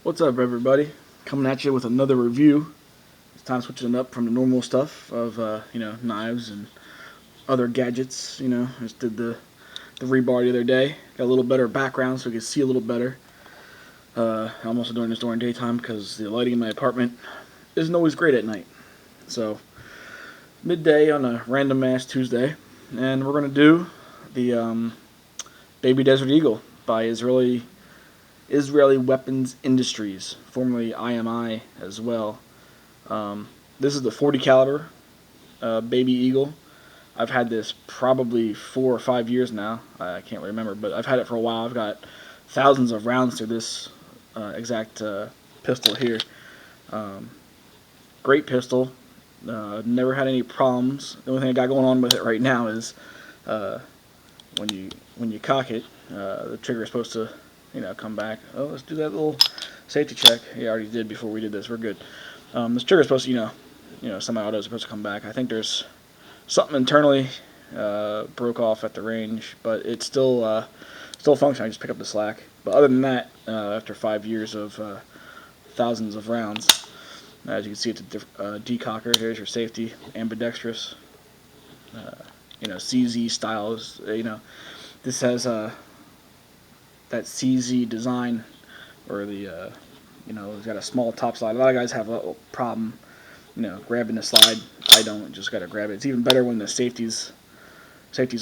What's up, everybody? Coming at you with another review. This time switching up from the normal stuff of knives and other gadgets. I just did the rebar the other day. Got a little better background so we can see a little better. I'm also doing this during daytime because the lighting in my apartment isn't always great at night. So midday on a random ass Tuesday, and we're gonna do the Baby Desert Eagle by Israeli Weapons Industries, formerly IMI as well. This is the 40 caliber Baby Eagle. I've had this probably 4 or 5 years now. I can't remember, but I've had it for a while. I've got thousands of rounds to this exact pistol here. Great pistol. Never had any problems. The only thing I got going on with it right now is when you cock it, the trigger is supposed to come back. Oh, let's do that little safety check. Yeah, I already did before we did this. We're good. This trigger is supposed to, semi-auto is supposed to come back. I think there's something internally broke off at the range, but it's still functioning. I just pick up the slack. But other than that, after 5 years of thousands of rounds, as you can see, it's a decocker. Here's your safety, ambidextrous. CZ styles. This has that CZ design, or the it's got a small top slide. A lot of guys have a problem, grabbing the slide. I don't. Just got to grab it. It's even better when the safety's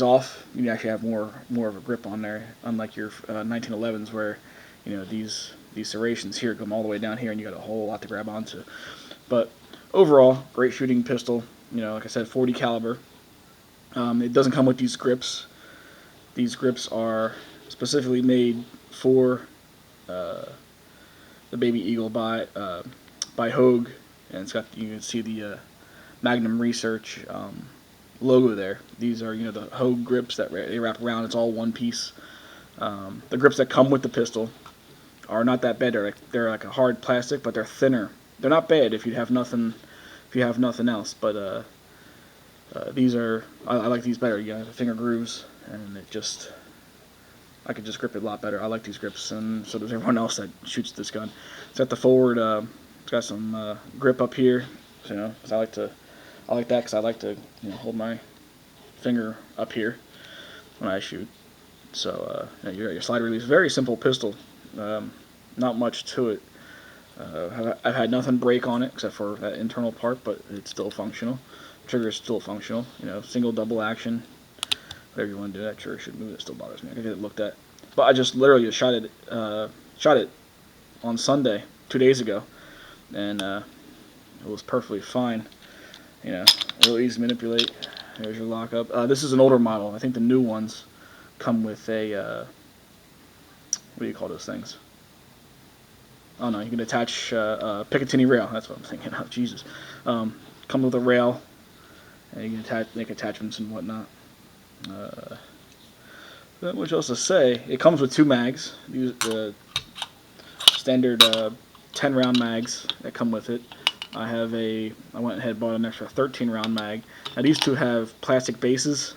off. You actually have more of a grip on there, unlike your 1911s where these serrations here come all the way down here and you got a whole lot to grab onto. But overall, great shooting pistol. Like I said, 40 caliber. It doesn't come with these grips. These grips are specifically made for the Baby Eagle by Hogue, and it's got, you can see the Magnum Research logo there. These are the Hogue grips that they wrap around. It's all one piece. The grips that come with the pistol are not that bad. They're like a hard plastic, but they're thinner. They're not bad if you have nothing else. But these are, I like these better. You got the finger grooves, and I could just grip it a lot better. I like these grips, and so does everyone else that shoots this gun. It's got the forward. It's got some grip up here. So, 'cause I like that because I like to hold my finger up here when I shoot. So your slide release. Very simple pistol. Not much to it. I've had nothing break on it except for that internal part, but it's still functional. Trigger is still functional. Single, double action. Whatever you want to do, that trigger should move. It still bothers me. I gotta get it looked at. But I just literally shot it on Sunday, 2 days ago, and it was perfectly fine. Real easy to manipulate. There's your lockup. This is an older model. I think the new ones come with a what do you call those things? Oh no, you can attach a Picatinny rail. That's what I'm thinking of. Jesus, comes with a rail, and you can make attachments and whatnot. Which else to say? It comes with 2 mags. These standard 10-round mags that come with it. I went ahead and bought an extra 13-round mag. Now these two have plastic bases,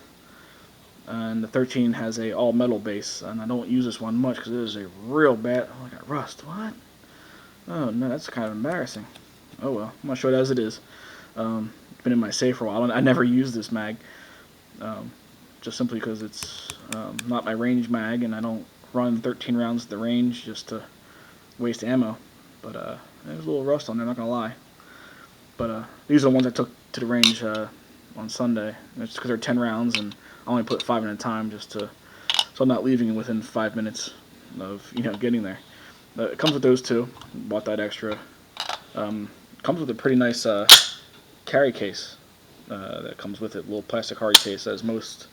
and the 13 has a all-metal base. And I don't use this one much because it is a real bad. Oh, I got rust. What? Oh no, that's kind of embarrassing. Oh well, I'm gonna show it as it is. It's been in my safe for a while. I never use this mag. Just simply because it's not my range mag, and I don't run 13 rounds at the range just to waste ammo. But there's a little rust on there, not gonna lie. But these are the ones I took to the range on Sunday. It's because they're 10 rounds, and I only put 5 in a time so I'm not leaving within 5 minutes of getting there. It comes with those 2. Bought that extra. Comes with a pretty nice carry case that comes with it. A little plastic carry case, as most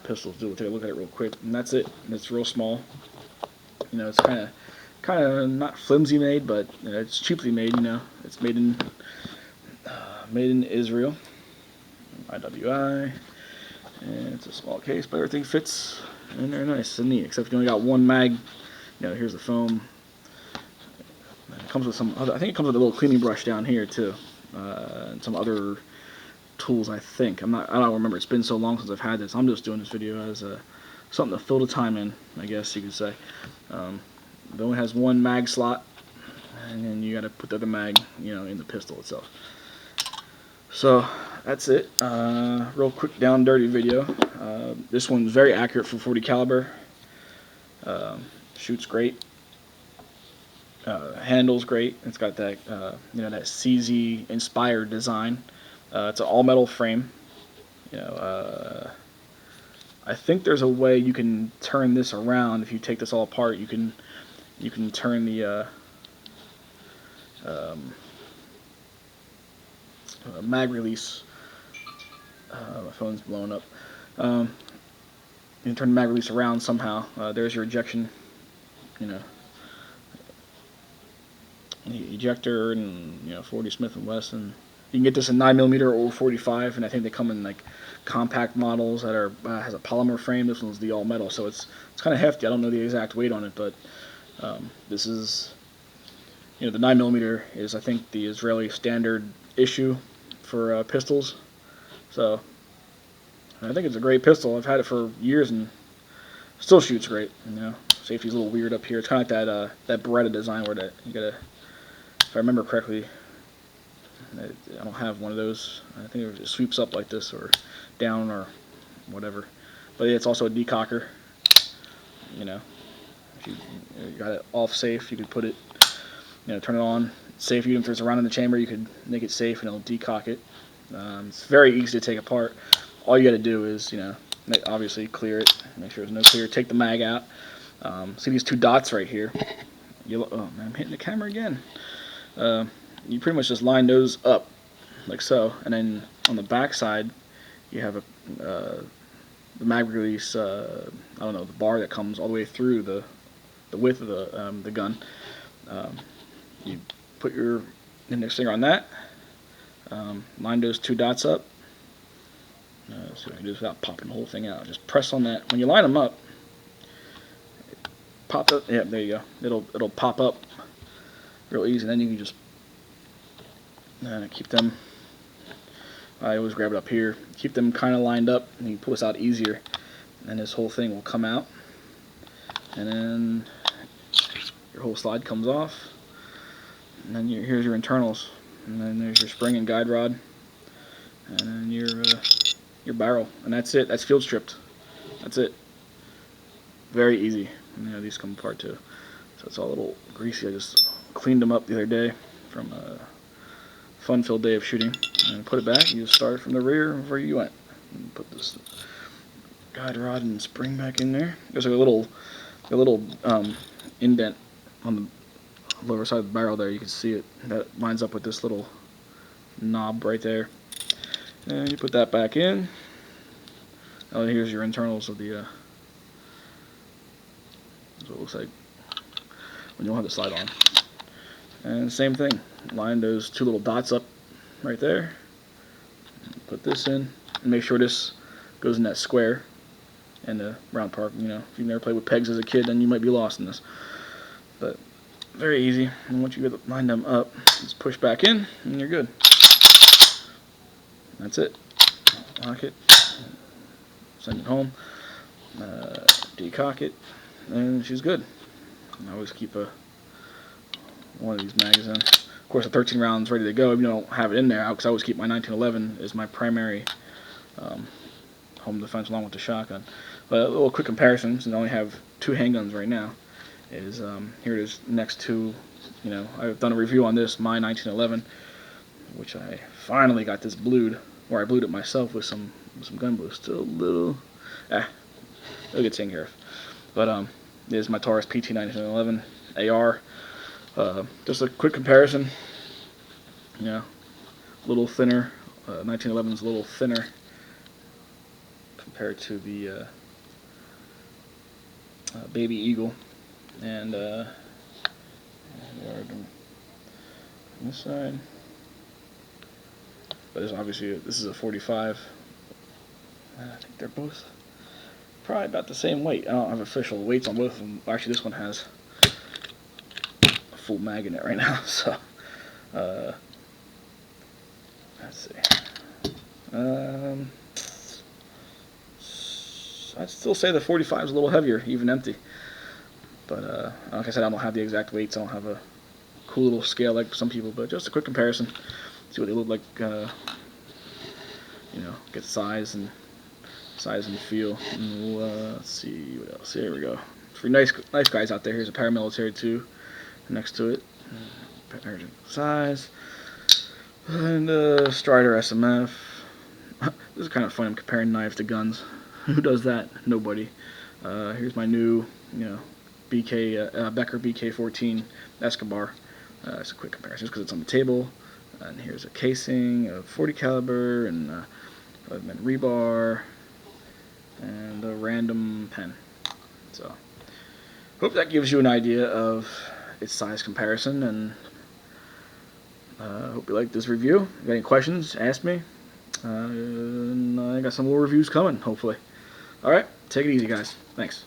pistols do. We'll take a look at it real quick, and that's it. It's real small. It's kind of not flimsy made, but it's cheaply made. It's made in Israel, IWI, and it's a small case, but everything fits in there nice and neat. Except you only got 1 mag. Here's the foam. It comes with some other. I think it comes with a little cleaning brush down here too, and some other tools. I don't remember. It's been so long since I've had this. I'm just doing this video as something to fill the time in, I guess you could say. It only has 1 mag slot, and then you got to put the other mag, in the pistol itself. So that's it. Real quick down dirty video. This one's very accurate for 40 caliber. Shoots great. Handles great. It's got that that CZ inspired design. It's an all metal frame. I think there's a way you can turn this around. If you take this all apart, you can turn the mag release. My phone's blowing up. You can turn the mag release around somehow. There's your ejection, ejector, and 40 Smith and Wesson. You can get this in 9mm or 45, and I think they come in like compact models that are has a polymer frame. This one's the all metal, so it's kind of hefty. I don't know the exact weight on it, but this is the 9mm is, I think, the Israeli standard issue for pistols. So I think it's a great pistol. I've had it for years and still shoots great. Safety's a little weird up here. It's kind of like that Beretta design where you gotta, if I remember correctly, I don't have one of those. I think it just sweeps up like this or down or whatever. But it's also a decocker. If you got it off safe, you could put it, turn it on safe. Even if there's a round in the chamber, you could make it safe and it'll decock it. It's very easy to take apart. All you got to do is, obviously clear it, make sure there's no clear. Take the mag out. See these two dots right here? Oh man, I'm hitting the camera again. You pretty much just line those up like so, and then on the back side you have the mag release. I don't know, the bar that comes all the way through the width of the gun. You put your index finger on that. Line those two dots up. So I can do this without popping the whole thing out. Just press on that. When you line them up, pop up. Yeah, there you go. It'll pop up real easy. And then you can just keep them. I always grab it up here. Keep them kind of lined up, and you pull this out easier. And this whole thing will come out. And then your whole slide comes off. And then here's your internals. And then there's your spring and guide rod. And then your barrel. And that's it. That's field stripped. That's it. Very easy. And these come apart too. So it's all a little greasy. I just cleaned them up the other day from a fun-filled day of shooting. And put it back. You just start from the rear where you went. And put this guide rod and spring back in there. There's a little indent on the lower side of the barrel there. You can see it. That lines up with this little knob right there. And you put that back in. Oh, here's your internals of the. That's what it looks like when you don't have the slide on. And same thing. Line those two little dots up right there. Put this in. And make sure this goes in that square and the round part. If you never played with pegs as a kid, then you might be lost in this. But very easy. And once you line them up, just push back in, and you're good. That's it. Lock it. Send it home. Decock it, and she's good. And I always keep one of these mags in. Of course, the 13 rounds ready to go. If you don't have it in there, because I always keep my 1911 as my primary home defense along with the shotgun. But a little quick comparison, since I only have two handguns right now, is here it is next to, I've done a review on this, my 1911, which I finally got this blued, or I blued it myself with some gun blue. Still a little, it'll get taken care of. But this is my Taurus PT 1911 AR. Just a quick comparison. A little thinner. 1911 is a little thinner compared to the Baby Eagle, and on this side. But this is a 45. I think they're both probably about the same weight. I don't have official weights on both of them. Actually, this one has a full mag in it right now. So let's see. I'd still say the 45 is a little heavier, even empty. But like I said, I don't have the exact weights. I don't have a cool little scale like some people, but just a quick comparison. See what they look like. You know, get size and feel. And let's see what else. Here we go. For nice guys out there, here's a paramilitary 2 next to it. Size. And Strider SMF. This is kind of fun. I'm comparing knives to guns. Who does that? Nobody. Here's my new, Becker BK14 Escobar. It's a quick comparison just because it's on the table. And here's a casing of 40 caliber and rebar and a random pen. So, hope that gives you an idea of its size comparison, and hope you like this review. If you got any questions, ask me. And I got some more reviews coming, hopefully. Alright, take it easy, guys. Thanks.